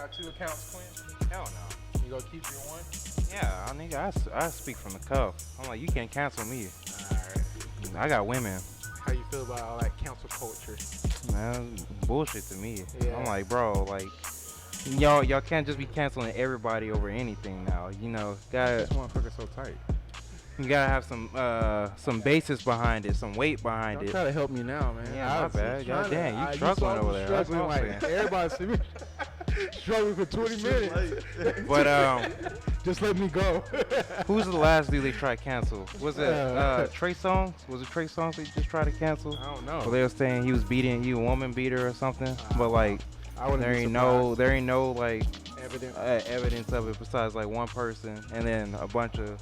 got 2 accounts, Quinn? Hell no. You gonna keep your one? Yeah, nigga, I speak from the cuff. I'm like, you can't cancel me. Alright. I got women. How you feel about all that cancel culture? Man, bullshit to me. Yeah. I'm like, bro, like, y'all can't just be canceling everybody over anything now. You know, This motherfucker's so tight. you gotta have some basis behind it, some weight behind Don't it. try to help me now, man. Yeah, my bad. God damn, you struggling over there. That's what I'm like, saying. everybody's struggling for 20 minutes. But Just let me go. who's the last dude they tried to cancel? Was it Trey Songz? Was it Trey Songz they just tried to cancel? I don't know. Well, they were saying he was a woman beater or something. But like, I wouldn't there be ain't no like evidence of it besides like one person and then a bunch of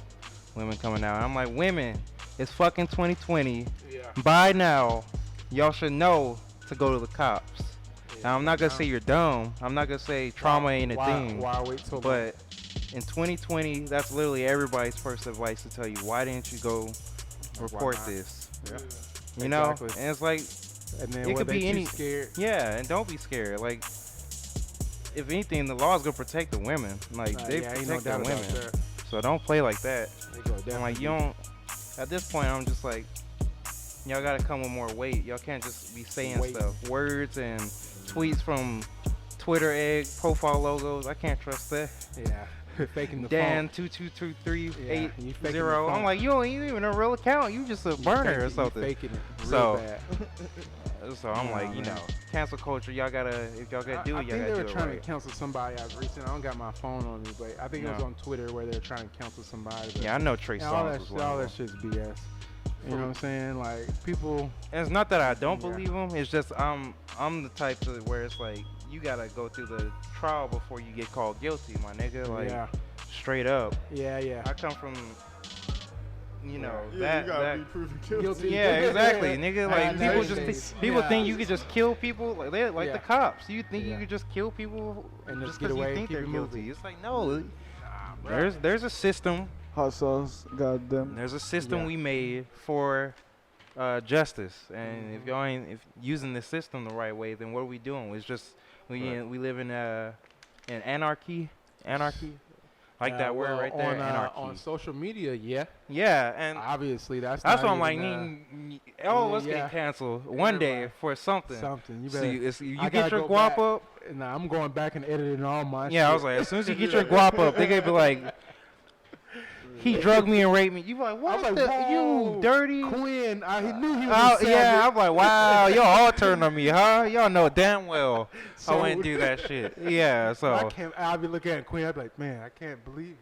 women coming out. I'm like, women, it's fucking 2020. Yeah. By now, y'all should know to go to the cops. Yeah. Now, I'm not gonna say you're dumb. I'm not gonna say trauma ain't a thing. Why wait so long? But in 2020, that's literally everybody's first advice to tell you, why didn't you go report this? Yeah. You know? Exactly. And it's like, And then it could be any. scared. Yeah, and don't be scared. Like, if anything, the law's gonna protect the women. Like, they ain't protect no the doubt women. about that. So don't play like that. I'm I'm like, you don't. At this point, I'm just like, y'all gotta come with more weight. Y'all can't just be saying stuff, words and tweets from Twitter egg profile logos. I can't trust that. Yeah. Faking the Dan phone. 2223880. I'm like, you ain't even a real account. You just a burner or something. You faking it real So, bad. So I'm like, you know, cancel culture. Y'all gotta, if y'all gotta do it, y'all gotta do it. I think they were trying right. to cancel somebody out recently. I don't got my phone on me, but I think it was on Twitter where they were trying to cancel somebody. Yeah, I know Trey Songz was one. All that shit's BS. You know what I'm saying? Like, people. And it's not that I don't believe him. It's just I'm the type to where it's like you gotta go through the trial before you get called guilty, my nigga. Like straight up. Yeah. I come from, you know, you that. gotta be proven guilty. Yeah, exactly, nigga. Like people think you could just kill people. Like they the cops. You think you could just kill people and just get because away, you think they're guilty? moving. It's like no. There's a system. Hot sauce, goddamn. There's a system we made for justice, and if y'all ain't using the system the right way, then what are we doing? It's just we live in anarchy, like that word right there, anarchy. On social media, yeah, and obviously that's what not I'm like. All of us yeah. get canceled one day for something. You better. So you get your guap up. Nah, I'm going back and editing all my. Yeah, shit. I was like, as soon as you get your guap up, they gonna be like. He drugged me and raped me. You like, what the? You dirty? Quinn, he knew he was yeah, I'm like, wow, y'all all turned on me, huh? Y'all know damn well so, I wouldn't do that shit. Yeah, so. I'll be looking at Quinn, I'll be like, man, I can't believe you.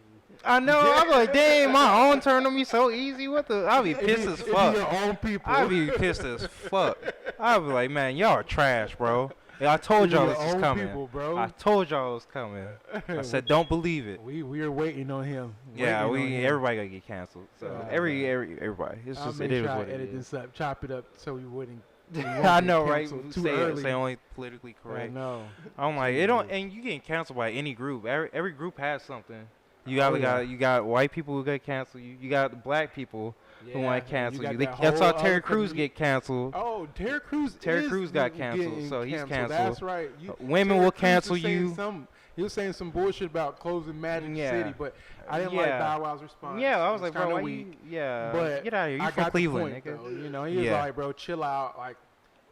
I know, I'm like, dang, my own turned on me so easy. What the? I'll be pissed as fuck. Your own people. I'll be pissed as fuck. I'll be like, man, y'all are trash, bro. I told y'all this was coming. People, bro. I told y'all it was coming. I said, don't believe it. We are waiting on him. Yeah, everybody gotta get canceled. So everybody. It's just it is what it is. Edit this up, chop it up, so we wouldn't. I know, right? Too say only politically correct. I know. I'm like, it don't, and you getting canceled by any group. Every group has something. You got white people who get canceled. You got the black people who want to cancel you. That's how Terry Crews get canceled. Oh, Terry Crews got canceled, so he's canceled. That's right. Women will cancel you. He was saying some bullshit about closing Magic City, but I didn't like Bow Wow's response. Yeah, I was like, bro, why weak. But get out of here. You from Cleveland, nigga. Though, you know, he was like, bro, chill out. Like,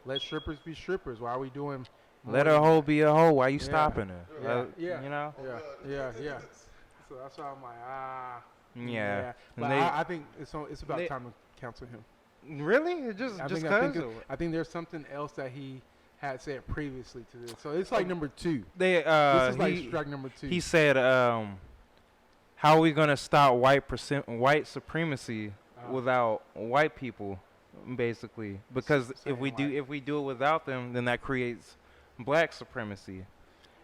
let strippers be strippers. Why are we doing? Let a hoe be a hoe. Why you stopping her? You know. Yeah. So that's why I'm like, Yeah. But I think it's about time to cancel him. Really? Just because? I think there's something else that he had said previously to this. So it's like number 2. This is like strike number 2. He said, how are we gonna stop white supremacy without white people, basically? Because if we do it without them, then that creates black supremacy.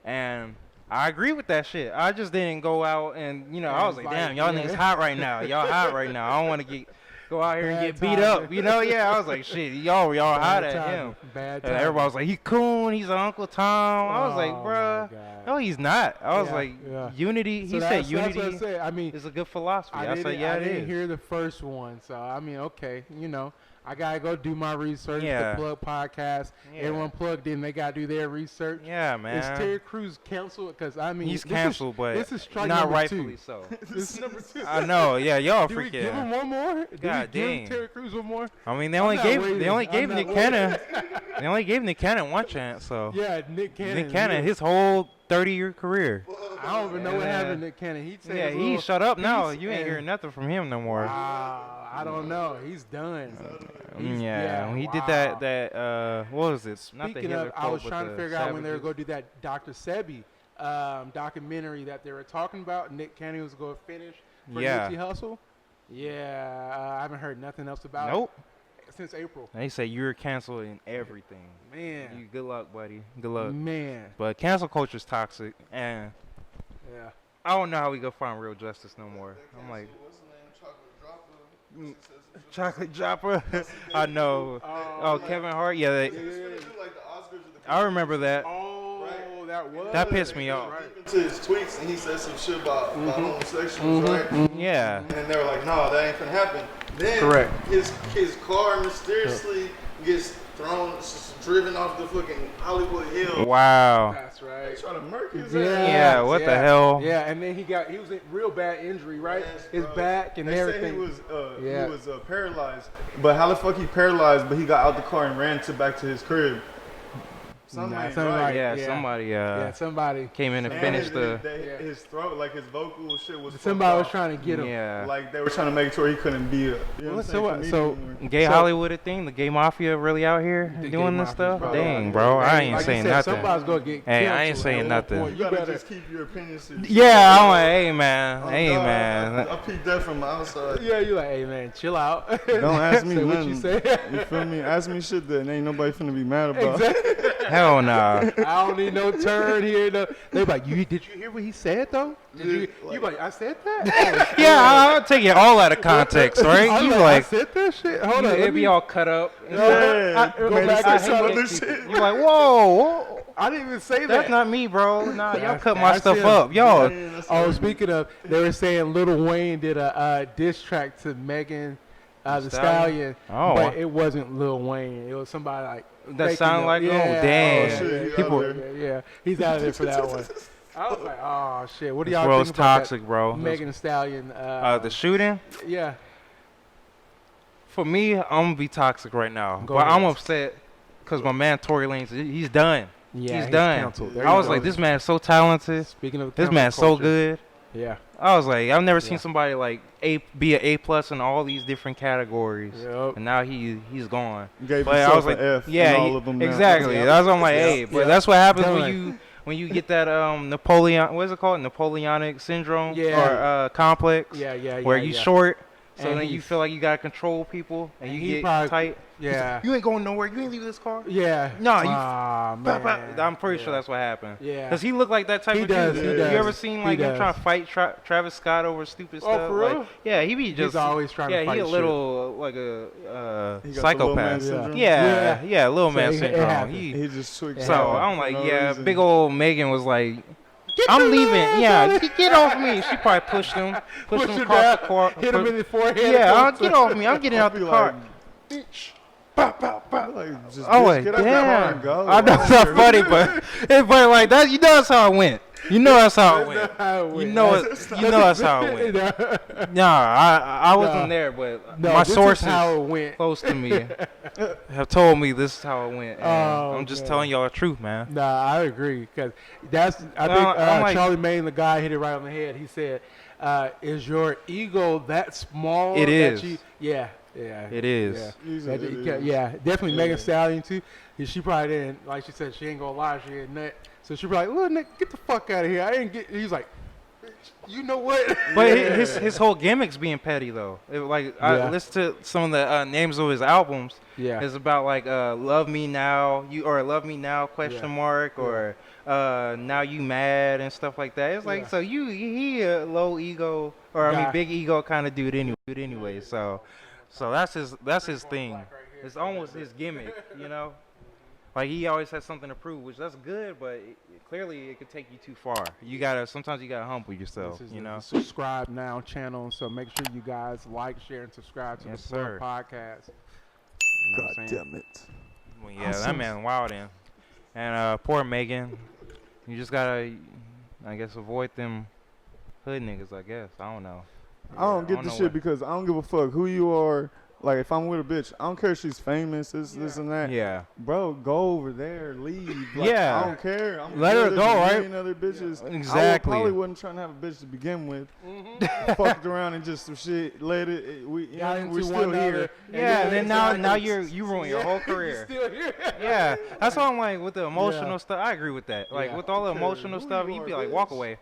And I agree with that shit. I just didn't go out and, I was like, damn, y'all niggas hot right now. Y'all hot right now. I don't want to go out here and get beat up. Yeah, I was like, shit, y'all hot at him. Bad and everybody was like, he coon, he's an Uncle Tom. I was like, bruh, no, he's not. I was like, unity. He said unity that's what I said. is a good philosophy. I said, it is. I didn't hear the first one, so I mean, okay, I gotta go do my research. Yeah. The Plug podcast. Yeah. Everyone plugged in. They gotta do their research. Yeah, man. Is Terry Crews canceled? Because I mean, He's canceled, but this is strike not number rightfully 2. so. This is number 2. I know. Yeah, y'all Do we freaking. give him one more? Do God we dang. give Terry Crews one more? I mean, they I'm only not gave waiting. Nick Cannon. They only gave Nick Cannon one chance. So Yeah, Nick Cannon. Nick Cannon, his whole 30-year career. I don't even know what happened to Nick Cannon. He'd say Yeah, his he little shut up now. piece You ain't and- hearing nothing from him no more. Wow, I don't know. He's done. Yeah, when he did wow. that what was it? Not the Speaking Hitler of, I quote, was but trying to the figure out when they were savages. going to do that Dr. Sebi documentary that they were talking about. Nick Cannon was going to finish for Yeah. Nipsey Hussle. Yeah, I haven't heard nothing else about Nope. it since April. They say you're canceled in everything. Man, You good luck, buddy. Good luck. man, But cancel culture's toxic, and yeah. I don't know how we gonna find real justice no more. I'm like, chocolate dropper. I know. Oh, Kevin Hart. Yeah, I remember that. Oh, that was. That pissed me off. Right. To his tweets, and he said some shit about homosexuals, right? Yeah. And they were like, "No, that ain't gonna happen." Then Correct. his car mysteriously gets driven off the fucking Hollywood Hill. Oh, Wow. That's right. They trying to murk his Yeah, ass. Yeah, what the hell? Yeah, and then he was in real bad injury, right? Yes, His bro. back and They everything. said Yeah. he was paralyzed. But how the fuck he paralyzed? But he got out the car and ran back to his crib. Something ain't somebody- right. Yeah, Yeah. somebody yeah, somebody. came in and And finished the. his throat, like his vocal shit was. Somebody was fucked up. trying to get him. Yeah. Like they were trying to make sure he couldn't be a. You know what I'm So saying? what- so- comedian. Gay So- Hollywood thing, the gay mafia really out here The doing gay this mafia, stuff? bro. Dang, bro, I ain't Like you saying said, nothing. Somebody's gonna get Hey, I ain't canceled saying at one nothing. point. You gotta better- just keep your opinions to yourself. Yeah, I'm like, hey man, Oh, hey God, man. I peeked that from the outside. Yeah, you like, hey man, chill out. Don't ask me Say what nothing. you say. You feel me? Ask me shit that ain't nobody finna be mad about. Exactly. Hell nah. I don't need no turn here. No. They like, did you hear what he said though? Did you? You like, I said that? Yeah, I'll take it all out of context, right? I'm You I like, said that shit. Hold you, on, it'd let be me. all cut up. Yeah, Go man, back I and hate some gay other people. shit. You're like, whoa, I didn't even say that's that. not me, bro. Nah, y'all That's- cut my that's stuff him. up, y'all. Yeah, that's Oh, what- speaking of, they were saying Lil Wayne did a diss track to Megan the Stallion, Oh. but it wasn't Lil Wayne. It was somebody like That faking sound it. like, yeah. oh damn, shit, he people. out there. Yeah, he's out of there for that one. I was like, oh shit, what do This y'all world's think about toxic, bro. that Megan Thee Stallion? The shooting. Yeah, For me, I'm gonna be toxic right now, Go but ahead. I'm upset because my man Tory Lanez, he's done. yeah, he's done. canceled. There I you was go. like, this man's so talented. Speaking of This cancel man's so culture. good. Yeah, I was like, I've never Yeah. seen somebody like be an A+ in all these different categories, Yep. and now he's gone. Gave But I himself was like, an F yeah, in all of them now. exactly. Yep. That's what I'm like, Yep. hey, but Yep. that's what happens Done. when you get that Napoleon, what is it called, Napoleonic syndrome Yeah. or complex, yeah, where you short, so And then you he's- feel like you gotta control people, and and you he get probably- tight. Yeah, You ain't going nowhere. You ain't leaving this car. yeah. No, you. Ah, Bah, bah. man. I'm pretty sure Yeah. that's what happened. Yeah. Cause he looked like that type He of does, dude. he You does. ever seen He like him does. trying to fight Travis Scott over stupid Oh, stuff? for Like, real? yeah, he be just always trying to yeah, fight he a shit. little like a He got the little man psychopath. syndrome. Yeah, little So man it syndrome. happened. He just tweaked. So out I'm for like, no yeah, reason. big old Megan was like, Get I'm your leaving. ass Yeah, out of get off me. She probably pushed him Push across down, the car. hit him in the forehead. Yeah, get off me. I'm getting out I'll the be car. like, Bitch. like, just Oh, bitch, like, get out that car and damn. go. I know it's not funny, but like that, you know that's how it went. You know that's how it went. You know it. You know that's how it went. Nah, I wasn't Nah. there, but No, my this is sources how it went. close to me have told me this is how it went. And Oh, I'm just God. telling y'all the truth, man. Nah, I agree because I think I'm like- Charlie Maine, the guy, hit it right on the head. He said, "Is your ego that small?" It that is. Yeah. It is. Yeah. He's That- it yeah, is. yeah, definitely Yeah. Megan Thee Stallion too. She probably didn't, like she said, she ain't gonna lie, she ain't nut. So she probably like, "Look, Nick, get the fuck out of here. I ain't get." He's like, "Bitch, you know what?" But Yeah. his whole gimmick's being petty though. I Yeah. listen to some of the names of his albums. Yeah. It's about like love me now, love me now question Yeah. mark Yeah. or now you mad and stuff like that. It's like Yeah. so he a low ego or I mean Guy. big ego kind of dude anyway. So that's his thing. It's almost his gimmick, you know. Like he always has something to prove, which that's good, but clearly it could take you too far. Sometimes you gotta humble yourself, This is you the know. Subscribe Now channel, so make sure you guys like, share, and subscribe to Yes, the Plug sir. Podcast. You know God what I'm saying? damn it. Well, yeah, that man wild in. And poor Megan, you just gotta, I guess, avoid them hood niggas. I guess I don't know. I don't get know this what- shit because I don't give a fuck who you are. Like, if I'm with a bitch, I don't care if she's famous, this and that. Yeah. Bro, go over there, leave. Like, Yeah. I don't care. I'm Let her there's go, a right? million other bitches. Exactly. I probably wasn't trying to have a bitch to begin with. Fucked around and just some shit. Let it. We, you Got know, into we're still one here. other. Yeah, and then now exactly. you ruin your whole career. Still here. Yeah, that's why I'm like with the emotional Yeah. stuff. I agree with that. Like Yeah. with all the Okay, emotional who stuff, you you'd be are, like, bitch. walk away.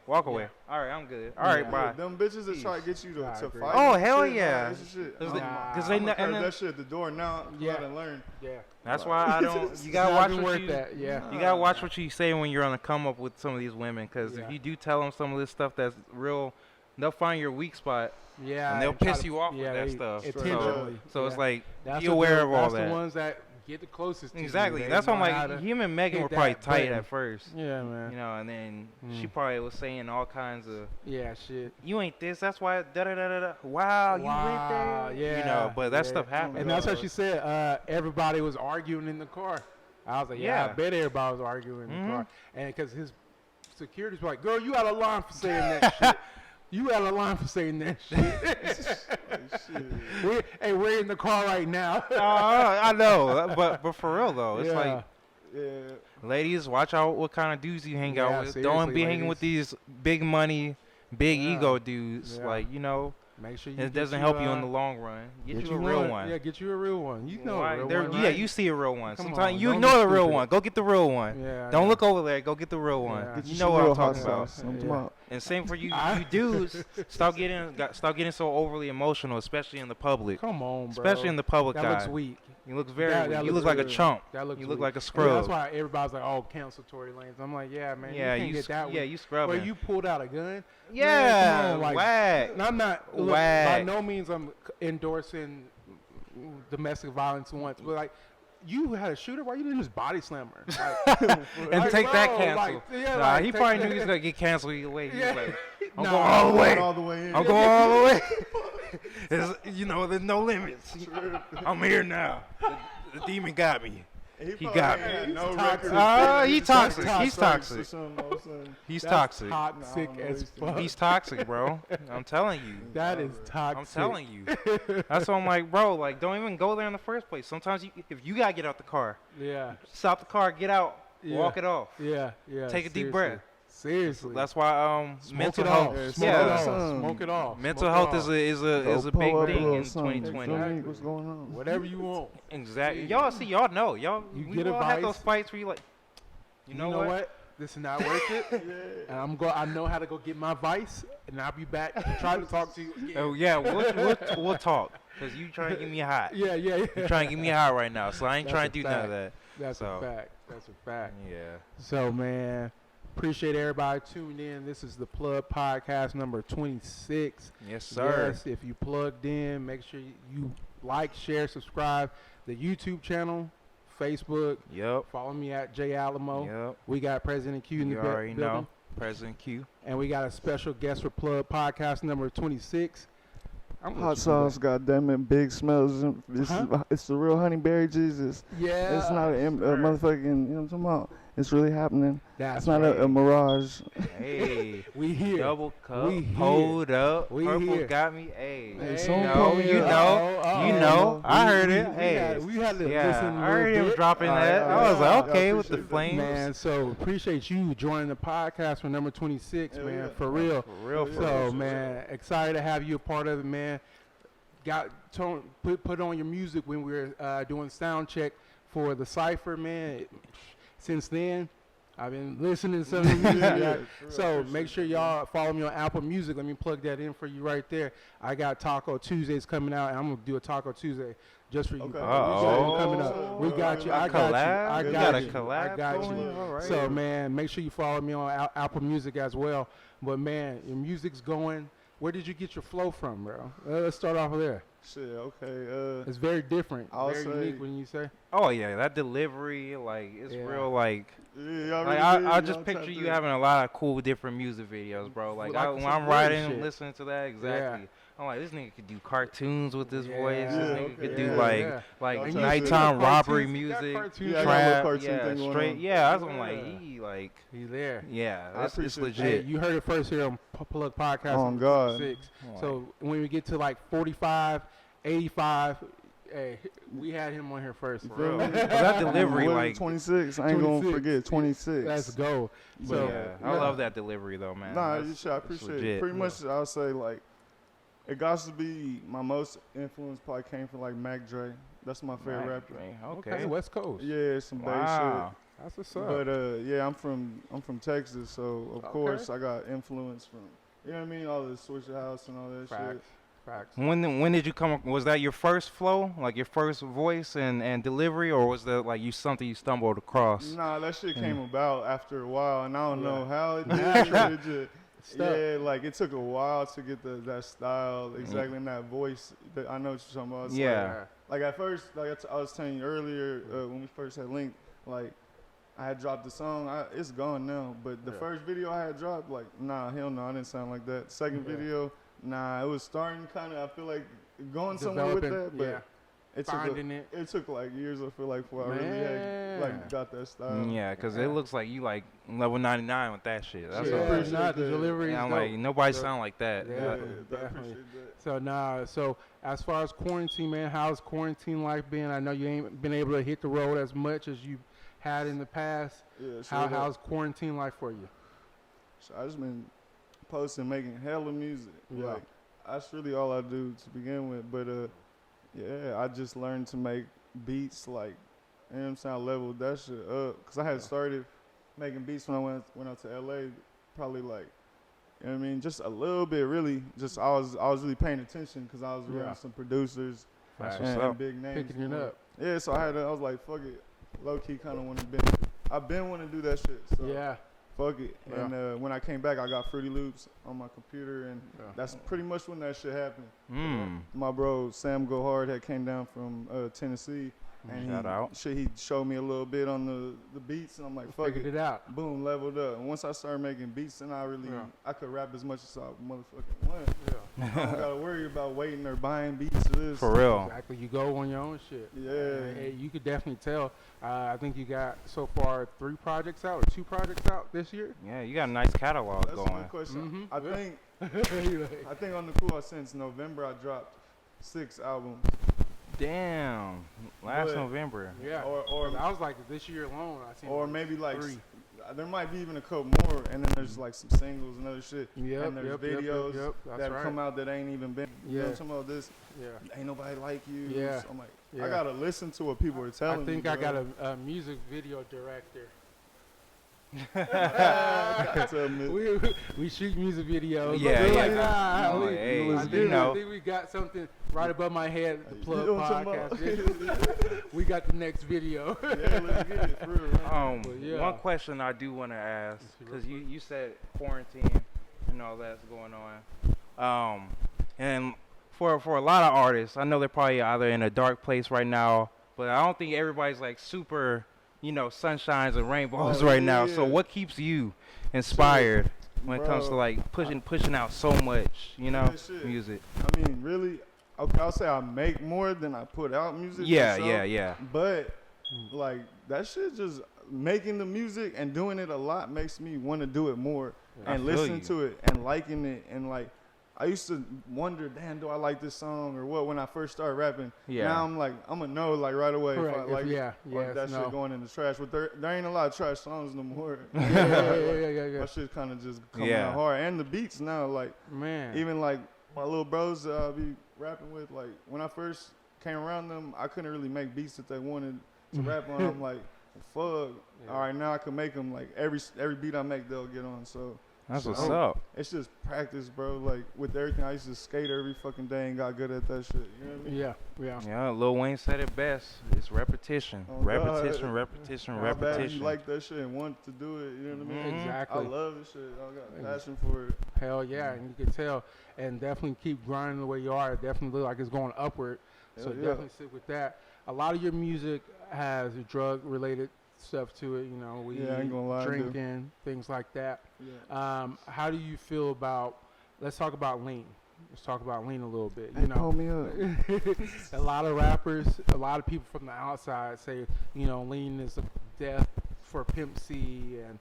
All right, I'm good. All right, Yeah. bye. Them bitches that try to get you to, I to agree. fight. Oh, and hell shit, nah, yeah. it's shit. Cause I'm- they, Nah. cause they I'm gonna and curb then, that shit at the door now. Yeah. Glad I learned. Yeah. that's why I don't. You It's gotta not watch been what worth you. that. Yeah. You gotta watch what you say when you're on the come up with some of these women, cause Yeah. if you do tell them some of this stuff that's real, they'll find your weak spot Yeah. and they'll try piss to- you off with yeah, that they- stuff. Intentionally. So it's Yeah. like That's be what aware the- of all that's that. the ones that get the closest to Exactly. you. They That's why I'm know how like, to him and Megan hit were probably that tight button. at first. Yeah, man. You know, and then she Mm. probably was saying all kinds of, Yeah, shit. you ain't this, that's why, da da da da da. Wow, you went Wow, there. yeah, You know, but that yeah. stuff happens. And that's what she said. Everybody was arguing in the car. I was like, yeah, I Yeah. bet everybody was arguing in the Mhm. car. And because his security's like, girl, you out of line for saying that shit. You out of line for saying that shit. We're in the car right now. I know, but for real though, it's Yeah. like, Yeah. ladies, watch out what kind of dudes you hang Yeah, out with. Don't seriously, be hanging with ladies. these big money, big Yeah. ego dudes. Yeah. Like, you know, Make sure you it get doesn't you, help you in the long run. Get you a real one. Yeah, get you a real one. You know Why- a real there- one, Yeah, right? you see a real one. Come Sometimes on, you don't be ignore the real stupid. one. Go get the real one. Yeah, Don't yeah. look over there. Go get the real one. Yeah. Get You you know some what real I'm talking hot about. sauce. I'm Yeah. talking about. And same for you, I- you dudes. Stop getting so overly emotional, especially in the public. Come on, bro. Especially in the public That eye. looks weak. You look very. That weak. You looks look like a weak. chump. That looks You look weak. like a Yeah, scrub. that's why everybody's like, oh, cancel Tory Lanez. I'm like, yeah, man. Yeah, you can't you. get that Yeah, weak. you scrubbing. Where you pulled out a gun. Yeah, Man, come on, like, whack. And I'm not look, by Whack. no means I'm endorsing domestic violence once, but like you had a shooter, why you didn't just body slam her? Like, And like, take that bro, cancel. like, yeah, Nah, like, he take probably that- knew he was gonna get canceled either way. He was Yeah. like, I'm Nah, going all the way. All the way in. I'm going all the way. You know, there's no limits. I'm here now. The demon got me. He got me. Had no toxic. record. He toxic. He's Or toxic. something, all of a sudden. He's That's toxic. toxic Nah, I don't know as these fuck. He's toxic, bro. I'm telling you. That is toxic. I'm telling you. That's why I'm like, bro, like, don't even go there in the first place. Sometimes if you gotta get out the car, Yeah, stop the car, get out, Yeah. walk it off. yeah. Take a deep seriously. breath. Seriously. That's why Smoke mental it health. off. Yeah, Smoke yeah. it off. Some- Smoke it off. Mental Smoke it health off. is a Go big pull up a thing little in something. 2020. Feel me? What's going on? Whatever you want. Exactly. Y'all see, y'all know. You We get all have advice. those fights where you like, you know what? This is not worth it. And I know how to go get my vice, and I'll be back to try to talk to you again. Oh yeah, we'll talk. Cause you trying to get me hot. Yeah. You trying to get me hot right now, so I ain't That's trying a to do none fact. of that. That's So. a fact. That's a fact. Yeah. So, man, appreciate everybody tuning in. This is the Plug Podcast number 26. Yes, sir. Yes, if you plugged in, make sure you like, share, subscribe. The YouTube channel, Facebook. Yep. Follow me at J Alamo. Yep. We got President Q in You the already building. know. President Q. And we got a special guest for Plug Podcast number 26. I'm gonna Hot let you do sauce, goddammit, big smells. It's the real Honeyberry Jesus. that. Yeah. It's not a motherfucking, you know what I'm talking about? It's really happening. That's It's not right. a mirage. Hey. We here. Double cup. We here. Hold up. We Purple here. got me. Hey. Hey, You someone know. put me You up. know. You know. I heard it. Hey. We had to Yeah. listen a I heard little him bit. dropping All right, that. all I was right. like, okay, I with the appreciate that. flames. Man, so appreciate you joining the podcast for number 26, Hell man, yeah. for real. For real. For So, real. man, excited to have you a part of it, man. Put on your music when we were doing sound check for the Cypher, man. Since then, I've been listening to some of the music. Yeah, So make sure y'all follow me on Apple Music. Let me plug that in for you right there. I got Taco Tuesdays coming out, and I'm gonna do a Taco Tuesday just for you. Okay. Uh-oh. Coming up. We got you. A I got you. collab? I You got got a you. collab I got going? you. All right. So man, make sure you follow me on Apple Music as well. But man, your music's going. Where did you get your flow from, bro? Let's start off there. Shit, okay. It's very different, I'll very say- unique when you say. Oh yeah, that delivery, like it's Yeah. real, like Yeah, like I just picture you having a lot of cool different music videos, bro. Like Like when some I'm good riding, shit. listening to that, exactly. I'm like, this nigga could do cartoons with his voice. Yeah, This nigga okay. could do Yeah, like yeah. like And you nighttime see the robbery cartoons, he got music, cartoons. Yeah, I got a little trap, cartoon yeah, thing going straight. on. Yeah, I was Yeah. like, he like, He's there. yeah, I it's appreciate legit. Hey, you heard it first here on Polk Podcast. Oh, on God. 6. Like, So when we get to like 45, 85, hey, we had him on here first. You feel me? But that delivery, What is it, like, 26. I ain't gonna 26. forget 26. Let's go. but So yeah, I love that delivery though, man. Nah, That's- you should. I that's appreciate legit. it. Pretty much, I'll say like, it got to be my most influence. Probably came from like Mac Dre. That's my favorite Right, rapper. right, Okay, okay. West Coast. Yeah, some bass Wow. That's what's shit. up. But yeah, I'm from Texas, so of Okay. course I got influence from, you know what I mean, all the Swisher House and all that shit. Facts. Facts. When did you come up? Was that your first flow, like your first voice and delivery, or was that like something you stumbled across? Nah, that shit came about after a while, and I don't know Yeah. how it Natural. did. It just, Stuck. yeah, like it took a while to get that style exactly in that voice. That I know what you're talking about. It's Yeah. Like at first, like I was telling you earlier when we first had linked, like I had dropped the song. It's gone now, but the Yeah. first video I had dropped, like nah, hell no, I didn't sound like that. Second Yeah. video, nah, it was starting kind of. I feel like going somewhere with Developing, that, but yeah. it took Finding it. it took like years. I feel like before I really had Man. like got that style. Yeah, because Yeah. it looks like you like level 99 with that shit. That's yeah, all. appreciate not the that. delivery. Yeah, is I'm dope. like, nobody So- sound like that. Yeah. Yeah, I definitely. appreciate that. So so as far as quarantine, man, how's quarantine life been? I know you ain't been able to hit the road as much as you had in the past. Yeah, straight up. How's quarantine life for you? So I just been posting, making hella music. Yeah. Like that's really all I do to begin with. But yeah, I just learned to make beats like, you know what I'm saying? I leveled that shit up because I had started making beats when I went out to LA. Probably like, you know what I mean? Just a little bit, really. Just I was really paying attention because I was around Yeah. some producers That's Facts. what's and up. big names. Picking it up. Yeah, so I was like, fuck it. Low key, kind of want to I've been wanting to do that shit. So Yeah. fuck it. Yeah. And when I came back, I got Fruity Loops on my computer, and Yeah. that's pretty much when that shit happened. Mm. My bro Sam Go Hard had came down from Tennessee, and Shout out. he showed me a little bit on the beats, and I'm like, fuck Figured it. it out. Boom, leveled up. And once I started making beats, then Yeah. I could rap as much as I motherfucking want. Yeah. I don't gotta worry about waiting or buying beats or this. For real. Exactly. You go on your own shit. Yeah. Hey, you could definitely tell. I think you got so far 3 projects out or 2 projects out this year. Yeah, you got a nice catalog That's a going. good question. Mhm, I yeah. think I think on the cool since November I dropped 6 albums. Damn. Last But- November. Yeah. Or I was like, this year alone, I seen or like maybe like 3. there might be even a couple more, and then there's like some singles and other shit. Yep, and there's yep, videos yep, that's that right. come out that ain't even been. You know what I'm Yeah. talking about? This Yeah. ain't nobody like you. Yeah. So I'm like, Yeah. I gotta listen to what people are telling I me. think I got bro. a music video director. Gotta tell me. we shoot music videos. Yeah, We're yeah. like, nah, I'm we- like, hey, let's I get think, it. I think we got something right above my head at the You Plug know what I'm talking podcast. We got the next video. Yeah, let's get it. For real. Well, yeah. One question I do want to ask, because you said quarantine and all that's going on. And for a lot of artists, I know they're probably either in a dark place right now, but I don't think everybody's like super, sunshines and rainbows Oh, right now. So yeah. what keeps you inspired when it comes to Bro, like pushing out so much, Yeah, shit. music? I mean, really, okay, I'll say I make more than I put out music. for Yeah, sure. yeah. But like that shit, just making the music and doing it a lot makes me want to do it more I and feel listen you. to it and liking it. And like I used to wonder, damn, do I like this song or what when I first started rapping? Yeah. Now I'm like, I'm gonna know like right away Correct. if I If- like yeah, it or if yes, that no. shit going in the trash. But there ain't a lot of trash songs no more. yeah. My shit kind of just coming Yeah. out hard, and the beats now like. Man. Even like my little bros that I be rapping with, like when I first came around them, I couldn't really make beats that they wanted to rap on. I'm like, fuck. Yeah. All right, now I can make them like every beat I make, they'll get on. So That's what's So- up. it's just practice, bro. Like with everything, I used to skate every fucking day and got good at that shit. You know what I mean? Yeah. Yeah, Lil Wayne said it best. It's repetition. Oh, God. repetition. How bad repetition. you like that shit and want to do it? You know what I mean? Mhm. Exactly. I love this shit. I got passion for it. Hell yeah, and you can tell, and definitely keep grinding the way you are. It definitely look like it's going upward. So Hell yeah. definitely stick with that. A lot of your music has drug-related stuff to it. We Yeah, I ain't gonna lie, I do. drinking, things like that. Yeah. How do you feel about? Let's talk about lean. let's talk about lean a little bit. Hey, You know, pull me up. a lot of rappers, a lot of people from the outside say, you know, lean is a death for Pimp C and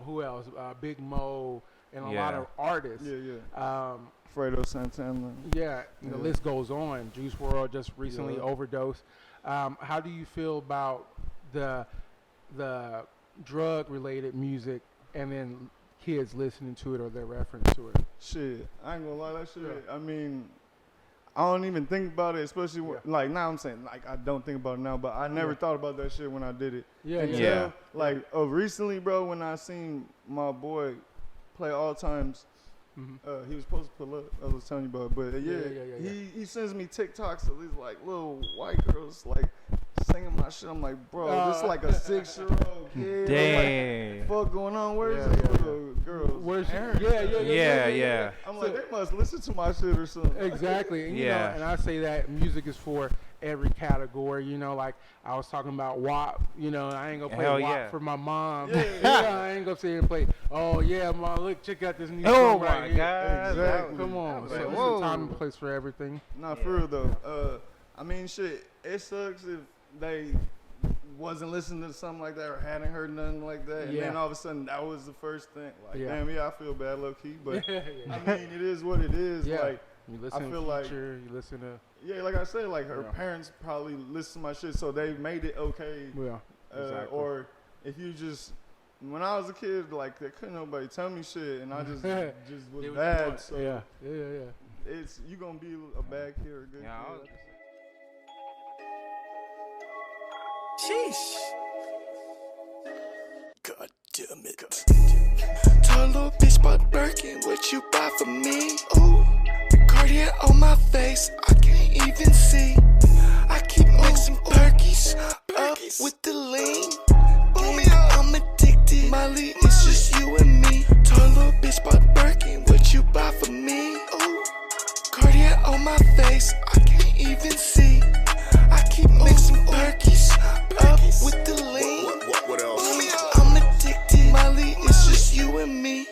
who else? Big Mo and a lot of artists. Yeah. Fredo Santana. Yeah, and the list goes on. Juice WRLD just recently overdosed. How do you feel about the drug-related music and then kids listening to it or their reference to it? Shit, I ain't gonna lie, that shit. Yeah. I mean, I don't even think about it, especially like now. I'm saying like I don't think about it now, but I never thought about that shit when I did it. Yeah. Like recently, bro, when I seen my boy play All Times. Mm-hmm. He was supposed to pull up. I was telling you about it. But he sends me TikToks of these like little white girls like singing my shit. I'm like, bro, this is like a 6-year-old kid. Dang. Like, fuck going on? Where's these little girls? Where's parents? Yeah. I'm like, they must listen to my shit or something. Exactly. And, you know, and I say that music is for every category. You know, like I was talking about WAP. You know, I ain't gonna play WAP for my mom. I ain't gonna sit here and play. Oh yeah, mom, look, check out this new song right here. God. Exactly. Come on. So Like, there's a time and place for everything. Nah, for real though. I mean, shit. It sucks if they wasn't listening to something like that or hadn't heard nothing like that, and then all of a sudden that was the first thing. Like, damn, I feel bad, low key, but I mean, it is what it is. Like, you listen I feel to like Future, you listen to like I said, like her parents probably listen to my shit, so they made it okay. Yeah, exactly. Or if you just when I was a kid, like there couldn't nobody tell me shit, and I just was bad. So it's you gonna be a bad kid or a good kid. Sheesh. God damn it. Tell a little bitch about Birkin, what you buy for me? Ooh, Cartier on my face, I can't even see. I keep mixing perkies up with the lean. I'm addicted, Molly, it's just you and me. Tell a little bitch about Birkin, what you buy for me? Ooh, Cartier on my face, I can't even see. I keep mixing perkies up with the lean. What else? I'm addicted, Molly, it's just you and me.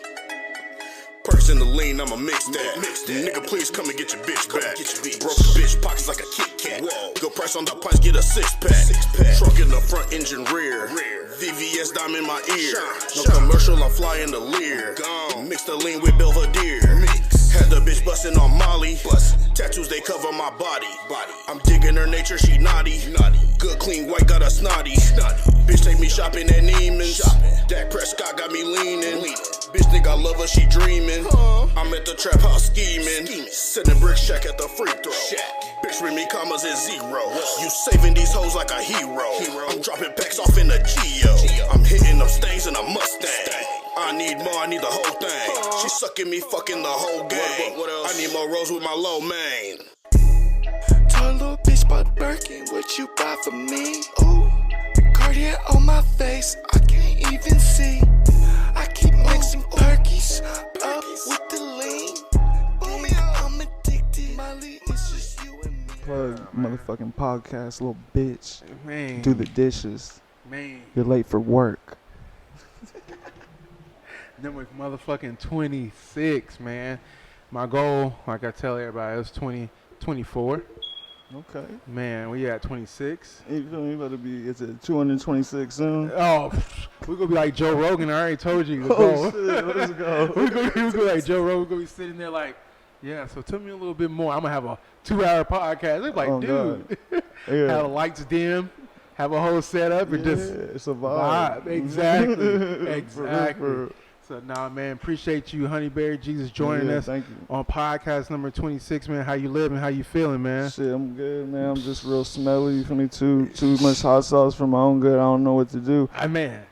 Perks in the lean, I'ma mix that. Nigga, please come and get your bitch back. Broken bitch pockets like a Kit Kat. Good price on the pints, get a 6-pack. Truck in the front, engine rear. VVS dime in my ear. No commercial, I'm flying the Lear. Mix the lean with Belvedere. Had the bitch bustin' on Molly. Tattoos, they cover my body. I'm digging her nature, she naughty. Good, clean, white, got a snotty. Bitch, take me shopping at Neiman's. Dak Prescott got me leaning. Bitch think I love her, she dreaming. I'm at the trap house scheming. Sitting brick shack at the free throw. Bitch, read me commas and zeros. You saving these hoes like a hero. I'm dropping packs off in a Geo. I'm hitting them stains in a Mustang. I need more, I need the whole thing. She sucking me, fucking the whole game. I need more rolls with my low main. Tell a little bitch about Birkin, what you buy for me? Ooh, Cartier on my face, I can't even see. I keep mixing perkies up with the lean. I'm addicted, Molly, it's just you and me. Plug motherfucking podcast, little bitch. Man. Do the dishes. Man. You're late for work. Number motherfucking 26, man. My goal, like I tell everybody, is 2024. Okay. Man, we at 26. You feel me? About to be, it's at 226 soon. Oh, we're going to be like Joe Rogan. I already told you. Oh, shit. Let's go. We're going to be like Joe Rogan. We're going to be sitting there like, yeah, so tell me a little bit more. I'm going to have a 2-hour podcast. They're like, dude, have the lights dim, have a whole setup, and just it's a vibe. Exactly. Exactly. For real. So, nah, man, appreciate you, Honeyberry Jesus, joining us thank you. on podcast number 26, man. How you living? How you feeling, man? Shit, I'm good, man. I'm just real smelly. You feel me? Too much hot sauce for my own good. I don't know what to do. Man,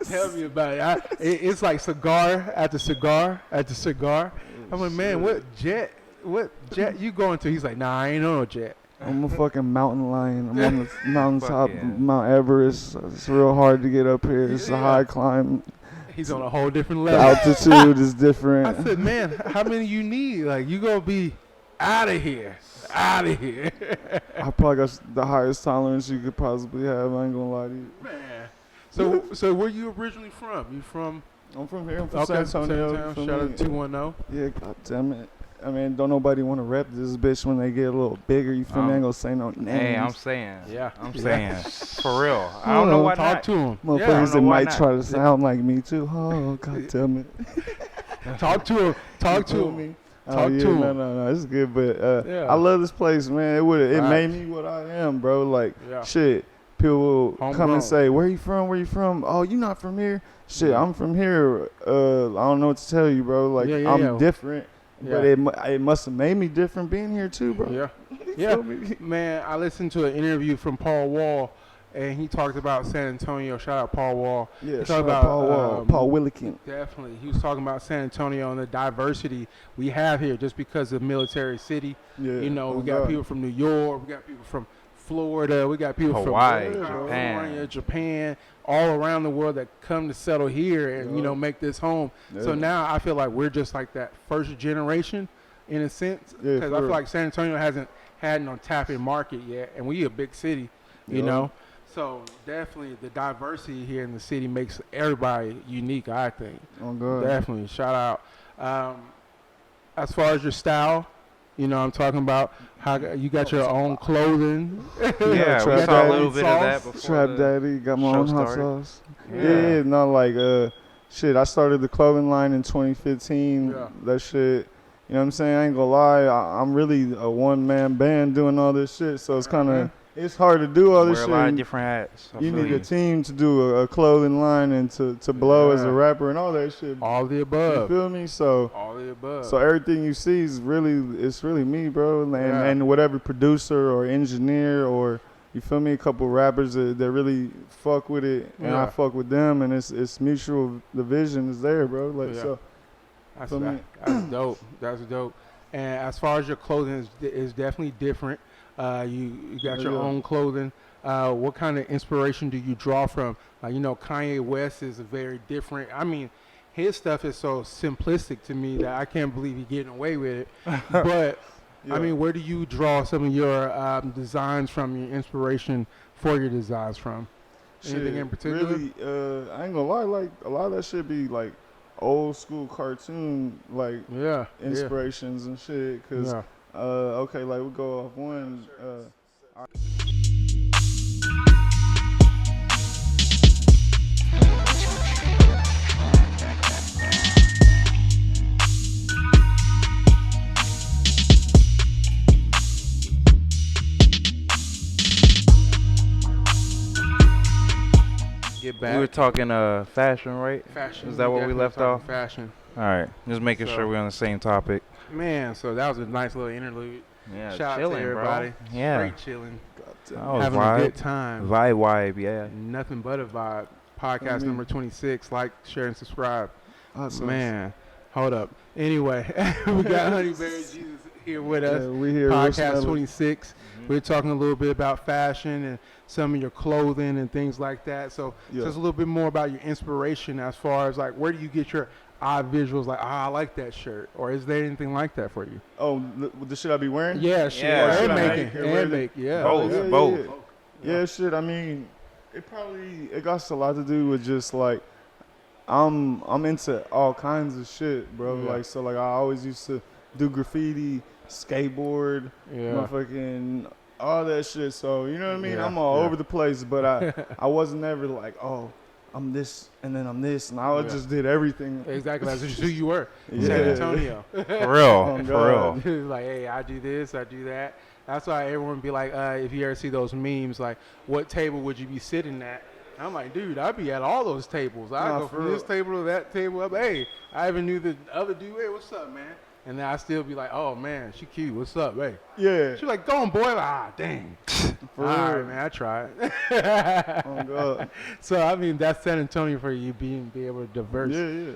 tell me about it. It's like cigar after cigar after cigar. I'm like, man, what jet you going to? He's like, nah, I ain't on no jet. I'm a fucking mountain lion. I'm on the mountaintop, Mount Everest. It's real hard to get up here. It's a high climb. He's on a whole different The level. altitude is different. I said, man, how many you need? Like, you gonna be out of here. Out of here. I probably got the highest tolerance you could possibly have. I ain't gonna lie to you. Man. So where you originally from? You from? I'm from here. I'm from San Antonio. Shout out to 210. Yeah, god damn it. I mean, don't nobody want to rep this bitch when they get a little bigger. You feel me? I ain't gonna say no names. Hey, I'm saying. Yeah. I'm saying. For real. I don't know why Talk not. to him. Motherfuckers that might try to sound like me too. Oh, God damn it. Talk to him. Talk to him. Talk to him. No, it's good, but I love this place, man. It made me what I am, bro. Like, shit, people will come and say, where you from? Where you from? Oh, you not from here? Shit, I'm from here. I don't know what to tell you, bro. Like, I'm different, but it must have made me different being here too, bro. Yeah. Man, I listened to an interview from Paul Wall, and he talked about San Antonio. Shout out Paul Wall. Yeah, shout out Paul Wall. Paul Willikin. Definitely. He was talking about San Antonio and the diversity we have here just because of military city. Yeah, you know, we got people from New York. We got people from Florida. We got people Hawaii, from California, Japan, all around the world that come to settle here and, you know, make this home. Yeah. So now I feel like we're just like that first generation in a sense because I feel like San Antonio hasn't had no tap-in market yet, and we a big city, you know. So definitely the diversity here in the city makes everybody unique, I think. Oh, good. Definitely. Shout out. As far as your style, you know, I'm talking about how you got your own clothing. Yeah, we saw a little bit of that before. Trap Daddy, got my own hot sauce. Yeah, no, like, shit, I started the clothing line in 2015. That shit, you know what I'm saying? I ain't gonna lie, I'm really a one-man band doing all this shit, so it's kind of... It's hard to do all this shit. Wear a lot of different hats. You need a team to do a clothing line and to blow as a rapper and all that shit. All the above. You feel me? So all the above. So everything you see is really me, bro. And whatever producer or engineer or you feel me, a couple rappers that really fuck with it and I fuck with them and it's mutual. The vision is there, bro. Like so. That's dope. That's dope. And as far as your clothing is definitely different. You got your own clothing. What kind of inspiration do you draw from? You know, Kanye West is very different. I mean, his stuff is so simplistic to me that I can't believe he's getting away with it. But, I mean, where do you draw some of your designs from, your inspiration for your designs from? Anything in particular? Really, I ain't gonna lie, like, a lot of that shit be, like, old school cartoon, like, inspirations and shit, because... okay, like we'll go off one. Get back. We were talking fashion, right? Fashion. Is that what we left off? Fashion. All right, just making sure we're on the same topic. Man, so that was a nice little interlude. Yeah, shout out to everybody. Bro. Yeah, great chilling. Having a good time. Vibe, yeah. Nothing but a vibe. Podcast number 26. Like, share, and subscribe. Awesome. Man, hold up. Anyway, we got Honeyberry Jesus here with us. We here. Podcast 26. We're talking a little bit about fashion and some of your clothing and things like that. So just a little bit more about your inspiration as far as like where do you get your eye visuals like, I like that shirt, or is there anything like that for you? Oh, the shit I be wearing? Yeah, shit. And making. Both. Yeah, shit. I mean, it got a lot to do with just like I'm into all kinds of shit, bro. Like so, like I always used to do graffiti, skateboard, motherfucking all that shit. So you know what I mean? I'm all over the place, but I wasn't ever like, oh, I'm this and then I'm this, and I just did everything. Exactly, that's just who you were. San Antonio. For real. Like, hey, I do this, I do that. That's why everyone be like, if you ever see those memes, like, what table would you be sitting at? I'm like, dude, I'd be at all those tables. I go from this table to that table. Hey, I even knew the other dude. Hey, what's up, man? And then I still be like, oh, man, she cute. What's up, hey? Yeah. She like, go on, boy. Like, dang. For all real. right, man, I tried. Oh, God. So, I mean, that's San Antonio for you, be able to diverse. Yeah.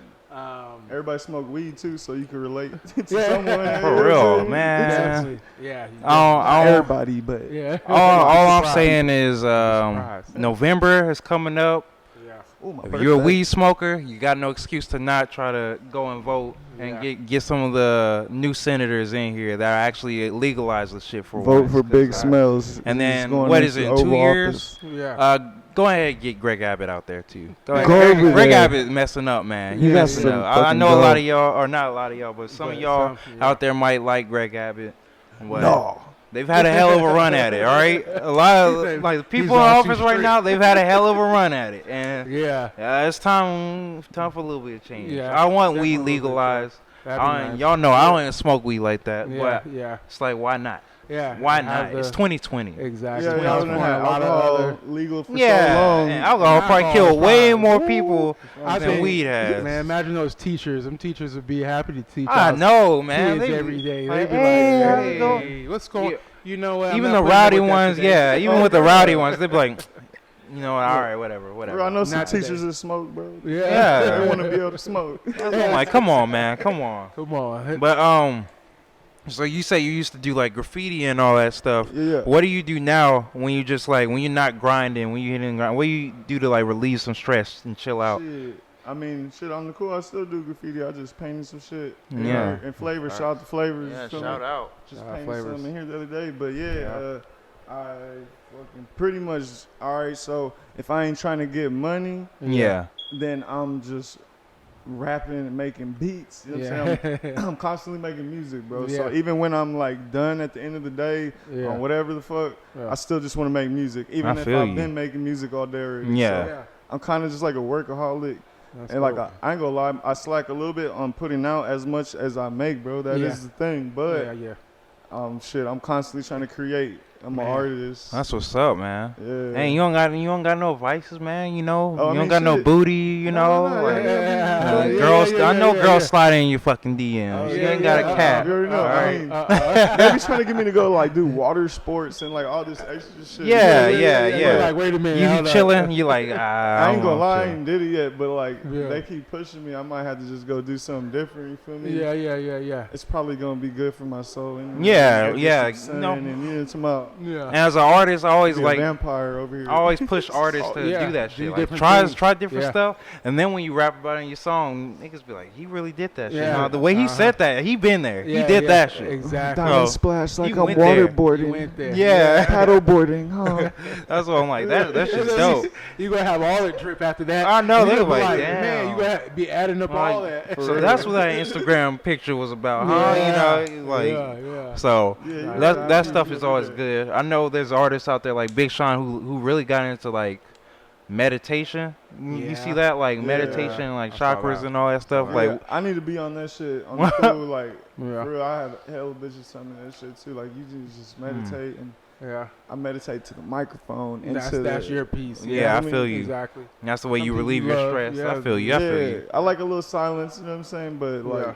Everybody smoke weed, too, so you can relate to someone. For real, man. Exactly. Yeah. Not everybody, but. Yeah. All I'm saying is November is coming up. If you're a weed smoker, you got no excuse to not try to go and vote and get some of the new senators in here that are actually legalize the shit for vote for big smells. And then what is it? In 2 years? Go ahead and get Greg Abbott out there too. Go ahead. Go Greg Abbott messing up, man. He messing up. I know a lot of y'all, or not a lot of y'all, but some of y'all out there might like Greg Abbott. No. They've had a hell of a run at it, all right? A lot of like people in office right now, they've had a hell of a run at it, and it's time for a little bit of change. Yeah, I want weed legalized. Nice. Y'all know I don't even smoke weed like that, but it's like, why not? Yeah, why not? It's 2020. Exactly. Yeah, y'all done had alcohol legal for so long. And alcohol probably killed way more people than weed has. Man, imagine those teachers. Them teachers would be happy to teach. I know, man. Kids every day. They'd be like, hey, what's going? Yeah. You know what? Even the rowdy ones, even with the rowdy ones, they'd be like, you know, all right, whatever. Bro, I know some teachers that smoke, bro. Yeah. They want to be able to smoke. I'm like, come on, man, come on. But so you say you used to do like graffiti and all that stuff. Yeah. What do you do now when you just like when you're not grinding, when you're hitting grind? What do you do to like relieve some stress and chill out? Shit. I mean, shit, on the cool, I still do graffiti. I just painted some shit. Yeah. And Flavor, shout out to Flavors. Yeah, shout out. Just painted something here the other day. But I fucking pretty much, all right, so if I ain't trying to get money, then I'm just rapping and making beats. You know what I'm saying? I'm constantly making music, bro. So even when I'm like done at the end of the day on whatever the fuck, I still just want to make music. Even if I've been making music all day already. So I'm kind of just like a workaholic. That's and like I ain't gonna lie, I slack a little bit on putting out as much as I make, bro. That is the thing. But shit, I'm constantly trying to create. I'm an artist. That's what's up, man. Yeah. Hey, you don't got no vices, man. You know, you don't got no booty. You know, girls. I know girls sliding in your fucking DMs. You ain't got a cat. You already know. Right. They be trying to get me to go like do water sports and like all this extra shit. Yeah. Like, wait a minute. You chilling? You like? I ain't gonna lie, I ain't did it yet, but like they keep pushing me. I might have to just go do something different. You feel me? Yeah. It's probably gonna be good for my soul. Yeah. No. And tomorrow. Yeah. And as an artist, I always like vampire over here. I always push artists to do that shit. Like try different stuff, and then when you rap about it in your song, niggas be like, he really did that shit. No, the way he said that, he been there. He did that shit. Exactly. Diamond splash like I'm waterboarding. Yeah. Paddleboarding. Huh? That's what I'm like. That shit's dope. You gonna have all the drip after that. I know. They're like, man, you gonna be adding up all that. So that's what that Instagram picture was about, huh? You know, like so that stuff is always good. I know there's artists out there like Big Sean who really got into like meditation. You see that like meditation, like chakras and all that stuff. Like I need to be on that shit. On the cool, like for real. I have hella bitches telling me that shit too. Like you just meditate and I meditate to the microphone. That's your piece. Yeah, I feel you. Exactly. That's the way you relieve your stress. I feel you. I feel you. I like a little silence. You know what I'm saying? But like.